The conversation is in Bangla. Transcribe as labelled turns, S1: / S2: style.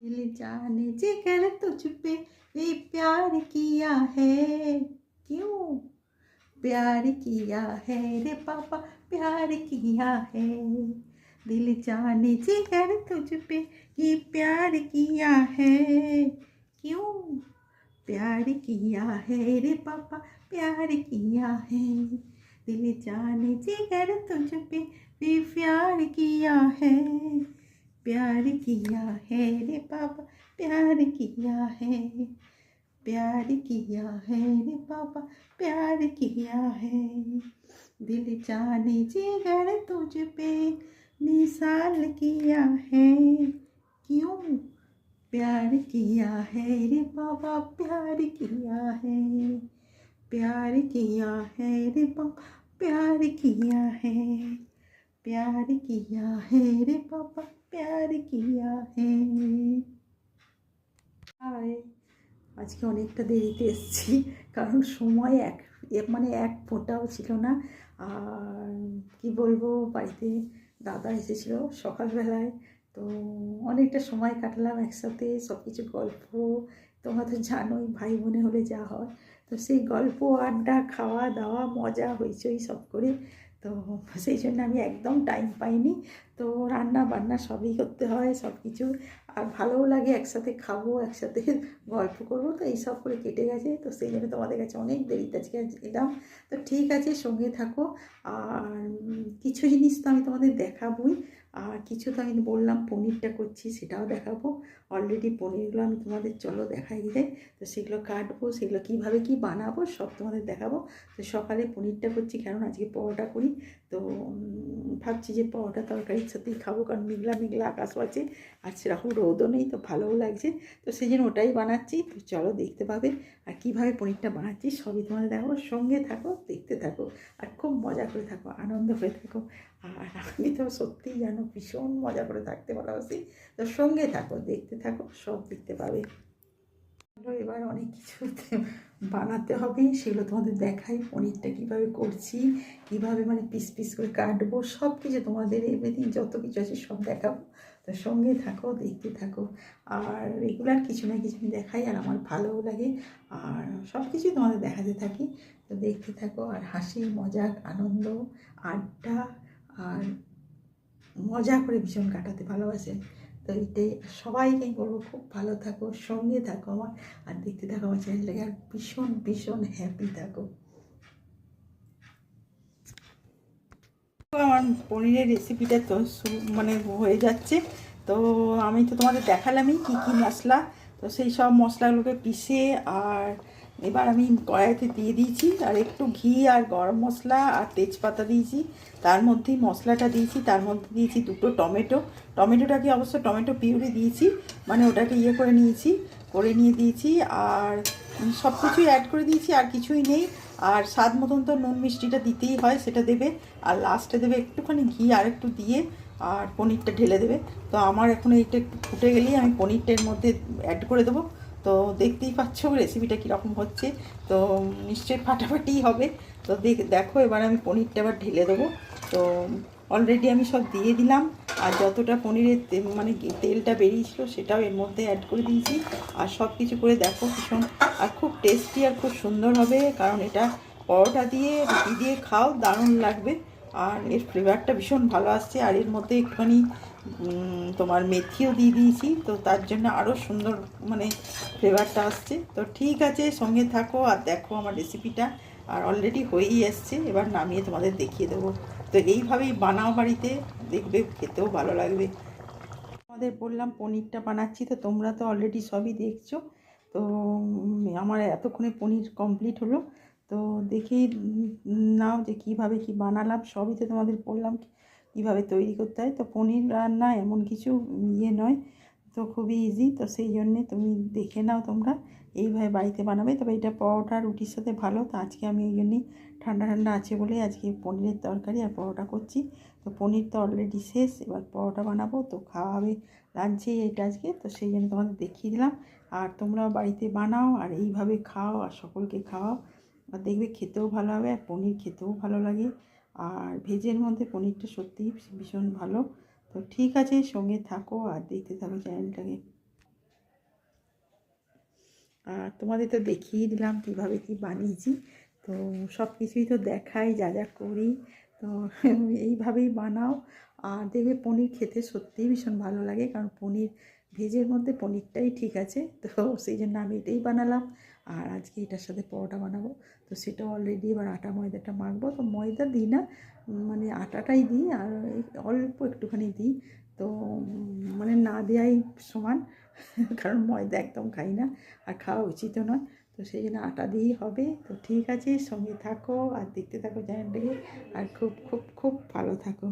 S1: दिल जाने जिगर तुझ पे भी प्यार किया है। क्यों प्यार किया है रे पापा, प्यार किया है। दिल जाने जिगर तुझ पे ये प्यार किया है। क्यों प्यार किया है रे पापा, प्यार किया है। दिल जाने जिगर तुझ पे भी प्यार किया है। प्यार किया है रे पापा, प्यार किया है। प्यार किया है रे पापा, प्यार किया है। दिल जाने जिगर तुझ पे निसाल किया है। क्यों प्यार किया है रे पापा, प्यार किया है। प्यार किया है रे पापा, प्यार किया है। प्यार किया है रे पापा, प्यार किया है। হাই, আজকে অনেকটা দেরিতে এসেছি, কারণ সময় এক ফোঁটাও ছিল না। আর কি বলবো, বাড়িতে দাদা এসেছিল সকালবেলায়, তো অনেকটা সময় কাটালাম একসাথে, সব কিছু গল্প। তোমরা তো জানোই ভাই বোনে হলে যা হয়, তো সেই গল্প আড্ডা খাওয়া দাওয়া মজা হইচই সব করে, তো সেই জন্য আমি একদম টাইম পাইনি। তো রান্না বান্না সবই করতে হয়, সব কিছু। আর ভালোও লাগে, একসাথে খাবো, একসাথে গল্প করবো, তো এইসব করে কেটে গেছে। তো সেই জন্য তোমাদের কাছে অনেক দেরিতে আজকে এলাম। তো ঠিক আছে, সঙ্গে থাকো। আর কিছু জিনিস তো আমি তোমাদের দেখাবই, আর কিছু তো আমি বললাম পনিরটা করছি সেটাও দেখাবো। অলরেডি পনিরগুলো আমি তোমাদের চলো দেখাই দিই। তো সেগুলো কাটবো, সেগুলো কীভাবে কী বানাবো সব তোমাদের দেখাবো। তো সকালে পনিরটা করছি, কারণ আজকে পরোটা করি। তো ভাবছি যে পরোটা তরকারির সাথেই খাবো, কারণ মেঘলা মেঘলা আকাশ আছে, আর সেরকম রোদও নেই, তো ভালোও লাগছে। তো সেই জন্য ওটাই বানাচ্ছি। তো চলো দেখতে পাবে, আর কীভাবে পনিরটা বানাচ্ছি সবই তোমাদের দেখাবো। সঙ্গে থাকো, দেখতে থাকো, আর খুব মজা করে থাকো, আনন্দ করে থাকো। আর আমি তো সত্যিই জানো ভীষণ মজা করে থাকতে ভালোবাসি। তো সঙ্গে থাকো, দেখতে থাকো, সব দেখতে পাবে। এবার অনেক কিছু বানাতে হবে, সেগুলো তোমাদের দেখাই। পনিরটা কীভাবে করছি, কীভাবে মানে পিস পিস করে কাটবো, সব কিছু তোমাদের এভরিথিং যত কিছু আছে সব দেখাবো। তো সঙ্গে থাকো, দেখতে থাকো। আর রেগুলার কিছু না কিছু দেখাই, আর আমার ভালোও লাগে, আর সব কিছুই তোমাদের দেখাতে থাকি। তো দেখতে থাকো, আর হাসি মজাক আনন্দ আড্ডা, আর মজা করে ভীষণ কাটাতে ভালোবাসেন। তো এইটাই সবাইকে বলবো, খুব ভালো থাকো, সঙ্গে থাকো আমার, আর দেখতে থাকো আমার চ্যানেলটাকে, আর ভীষণ ভীষণ হ্যাপি থাকো। আমার পনিরের রেসিপিটা তো মানে হয়ে যাচ্ছে। তো আমি তো তোমাদের দেখালামই কী কী মশলা, তো সেই সব মশলাগুলোকে পিষে আর এবার আমি কড়াইতে দিয়ে দিয়েছি, আর একটু ঘি আর গরম মশলা আর তেজপাতা দিয়েছি। তার মধ্যেই মশলাটা দিয়েছি, তার মধ্যে দিয়েছি দুটো টমেটোটাকে অবশ্য টমেটো পিউরি দিয়েছি, মানে ওটাকে করে নিয়েছি, করে নিয়ে দিয়েছি। আর সব কিছুই অ্যাড করে দিয়েছি, আর কিছুই নেই। আর স্বাদ মতন তো নুন মিষ্টিটা দিতেই হয়, সেটা দেবে। আর লাস্টে দেবে একটুখানি ঘি আর একটু দিয়ে, আর পনিরটা ঢেলে দেবে। তো আমার এখন এইটা একটু ফুটে গেলেই আমি পনিরটার মধ্যে অ্যাড করে দেবো। তো দেখতেই পাচ্ছ রেসিপিটা কীরকম হচ্ছে, তো নিশ্চয়ই ফাটাফাটিই হবে। তো দেখো এবার আমি পনিরটা আবার ঢেলে দেবো। তো অলরেডি আমি সব দিয়ে দিলাম, আর যতটা পনিরের মানে তেলটা বেরিয়েছিল সেটাও এর মধ্যে অ্যাড করে দিয়েছি। আর সব কিছু করে দেখো ভীষণ, আর খুব টেস্টি আর খুব সুন্দর হবে, কারণ এটা পরোটা দিয়ে রুটি দিয়ে খাও, দারুণ লাগবে। আর এর ফ্লেভারটা ভীষণ ভালো আসছে, আর এর মধ্যে একটুখানি তোমার মেথিও দিয়ে দিয়েছি, তো তার জন্য আরও সুন্দর মানে ফ্লেভারটা আসছে। তো ঠিক আছে, সঙ্গে থাকো আর দেখো আমার রেসিপিটা। আর অলরেডি হয়েই এসছে, এবার নামিয়ে তোমাদের দেখিয়ে দেবো। তো এইভাবেই বানাও বাড়িতে, দেখবে খেতেও ভালো লাগবে। তোমাদের বললাম পনিরটা বানাচ্ছি, তো তোমরা তো অলরেডি সবই দেখছো। তো আমার এতক্ষণে পনির কমপ্লিট হলো। তো দেখেই নাও যে কীভাবে কী বানালাম, সবই তো তোমাদের বললাম কীভাবে তৈরি করতে হয়। তো পনির রান্না এমন কিছু নয়, তো খুবই ইজি। তো সেই জন্যে তুমি দেখে নাও, তোমরা এইভাবে বাড়িতে বানাবে। তবে এটা পরোটা রুটির সাথে ভালো। তো আজকে আমি এই জন্যই ঠান্ডা ঠান্ডা আছে বলে আজকে পনিরের তরকারি আর পরোটা করছি। তো পনির তো অলরেডি শেষ, এবার পরোটা বানাবো, তো খাওয়া হবে লাঞ্চে এটা আজকে। তো সেই জন্য তোমাদের দেখিয়ে দিলাম। আর তোমরাও বাড়িতে বানাও, আর এইভাবে খাও, আর সকলকে খাওয়াও, আর দেখবে খেতেও ভালো হবে, আর পনির খেতেও ভালো লাগে। আর ভেজের মধ্যে পনিরটা সত্যিই ভীষণ ভালো। তো ঠিক আছে, সঙ্গে থাকো আর দেখতে থাকো চ্যানেলটাকে। আর তোমাদের তো দেখিয়ে দিলাম কীভাবে কী বানিয়েছি। তো সব কিছুই তো দেখাই, যা যা করি। তো এইভাবেই বানাও। আর দেখবে পনির খেতে সত্যিই ভীষণ ভালো লাগে, কারণ পনির ভেজের মধ্যে পনিরটাই ঠিক আছে। তো সেই জন্য আমি এটাই বানালাম। আর আজকে এটার সাথে পরোটা বানাবো। তো সেটা অলরেডি এবার আটা ময়দাটা মাখবো। তো ময়দা দিই না, মানে আটাটাই দিই, আর অল্প একটুখানি দিই। তো মানে না দেওয়াই সমান, কারণ ময়দা একদম খাই না, আর খাওয়া উচিতও নয়। তো সেই জন্য আটা দিয়েই হবে। তো ঠিক আছে, সঙ্গে থাকো আর দেখতে থাকো চ্যানেলটাকে, আর খুব খুব খুব ভালো থাকো।